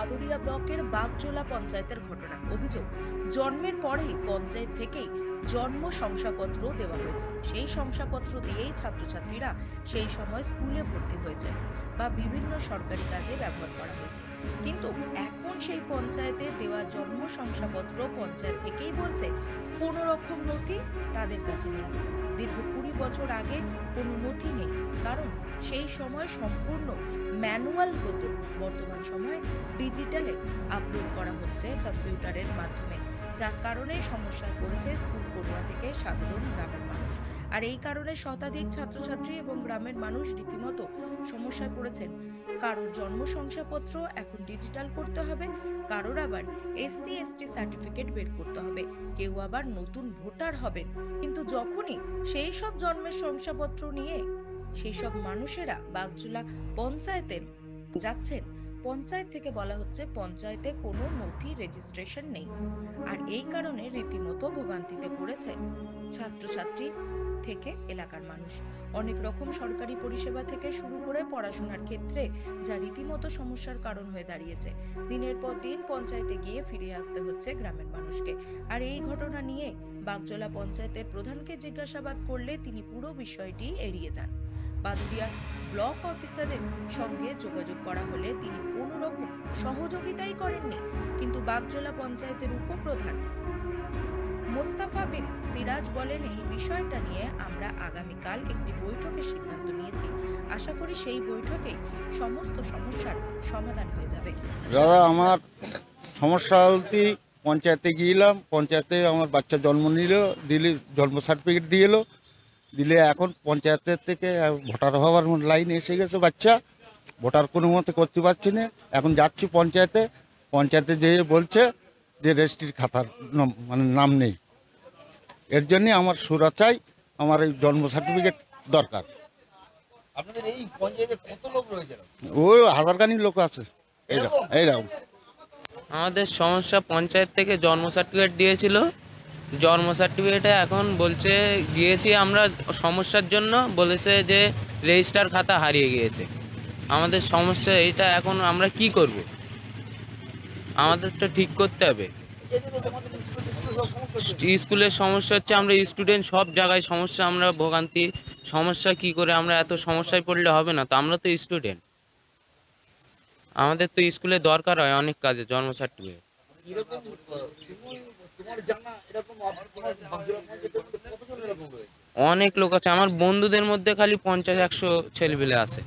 বাদুড়িয়া ব্লকের বাগজোলা পঞ্চায়েতের ঘটনা। অভিযোগ, জন্মের পরেই পঞ্চায়েত থেকেই জন্ম শংসাপত্র দেওয়া হয়েছে। সেই শংসাপত্র দিয়েই ছাত্রছাত্রীরা সেই সময় স্কুলে ভর্তি হয়েছে বা বিভিন্ন সরকারি কাজে ব্যবহার করা হয়েছে। কিন্তু এখন সেই পঞ্চায়েতে দেওয়া জন্ম শংসাপত্র পঞ্চায়েত থেকেই বলছে কোনো রকম নথি তাদের কাছে নেই। দীর্ঘ 20 বছর আগে কোনো নথি নেই, কারণ সেই সময় সম্পূর্ণ ম্যানুয়াল হতো। বর্তমান সময় ডিজিটালে আপলোড করা হচ্ছে কম্পিউটারের মাধ্যমে, যার কারণে সমস্যায় পড়েছে স্কুল পড়ুয়া থেকে সাধারণ গ্রামের মানুষ। আর এই কারণে শতাধিক ছাত্রছাত্রী এবং গ্রামের মানুষ রীতিমতো সমস্যায় পড়েছেন। কারোর জন্ম শংসাপত্র এখন ডিজিটাল করতে হবে, কারোর আবার SC/ST সার্টিফিকেট বের করতে হবে, কেউ আবার নতুন ভোটার হবেন। কিন্তু যখনই সেই সব জন্মের শংসাপত্র নিয়ে সেই সব মানুষেরা বাগজোলা পঞ্চায়েতের যাচ্ছেন, পঞ্চায়েত থেকে বলা হচ্ছে পঞ্চায়েতে কোনো নথি রেজিস্ট্রেশন নেই। আর এই কারণে রীতিমতো ভোগান্তিতে পড়েছে ছাত্রছাত্রী থেকে এলাকার মানুষ। অনেক রকম সরকারি পরিষেবা থেকে শুরু করে পড়াশোনার ক্ষেত্রে যা রীতিমতো সমস্যার কারণ হয়ে দাঁড়িয়েছে। দিনের পর দিন পঞ্চায়েতে গিয়ে ফিরে আসতে হচ্ছে গ্রামের মানুষকে। আর এই ঘটনা নিয়ে বাগজোলা পঞ্চায়েতের প্রধানকে জিজ্ঞাসাবাদ করলে তিনি পুরো বিষয়টি এড়িয়ে যান। বাদুড়িয়া ব্লক অফিসারের সঙ্গে যোগাযোগ করা হলে তিনি কোনো রকম সহযোগিতাই করেননি। কিন্তু বাগজোলা পঞ্চায়েতের উপপ্রধান মোস্তাফা বিন সিরাজ বলেন, এই বিষয়টা নিয়ে আমরা আগামীকাল একটি বৈঠকের সিদ্ধান্ত নিয়েছি। আশা করি সেই বৈঠকেই সমস্ত সমস্যার সমাধান হয়ে যাবে। দাদা, আমার সমস্যা বলতে পঞ্চায়েতে গিয়েছিলাম, পঞ্চায়েতে আমার বাচ্চা জন্ম নিল, দিলে জন্ম সার্টিফিকেট দিয়ে এলো, দিলে এখন পঞ্চায়েতের থেকে ভোটার হওয়ার লাইন এসে গেছে। বাচ্চা ভোটার কোনো মতে করতে পারছি না। এখন যাচ্ছি পঞ্চায়েতে, পঞ্চায়েতে যেয়ে বলছে যে রেজিস্ট্রির খাতার মানে নাম নেই। এর জন্যে আমার সুরা চাই, আমার এই জন্ম সার্টিফিকেট দরকার। আপনাদের এই পঞ্চায়েতে কত লোক রয়েছে? ওই হাজারখানি লোক আছে। এইরকম আমাদের সমস্যা, পঞ্চায়েত থেকে জন্ম সার্টিফিকেট দিয়েছিল, জন্ম সার্টিফিকেটে এখন বলছে গিয়েছি আমরা সমস্যার জন্য, বলেছে যে রেজিস্টার খাতা হারিয়ে গিয়েছে। আমাদের সমস্যা এইটা, এখন আমরা কি করব? আমাদের তো ঠিক করতে হবে। স্কুলের সমস্যা হচ্ছে, আমরা স্টুডেন্ট, সব জায়গায় সমস্যা, আমরা ভোগান্তি সমস্যা। কি করে আমরা এত সমস্যায় পড়লে হবে না? তো আমরা তো স্টুডেন্ট, আমাদের তো স্কুলে দরকার হয় অনেক কাজে জন্ম সার্টিফিকেট। অনেক লোক আছে, আমার বন্ধুদের মধ্যে খালি 50-100 ছেলেপিলে আছে।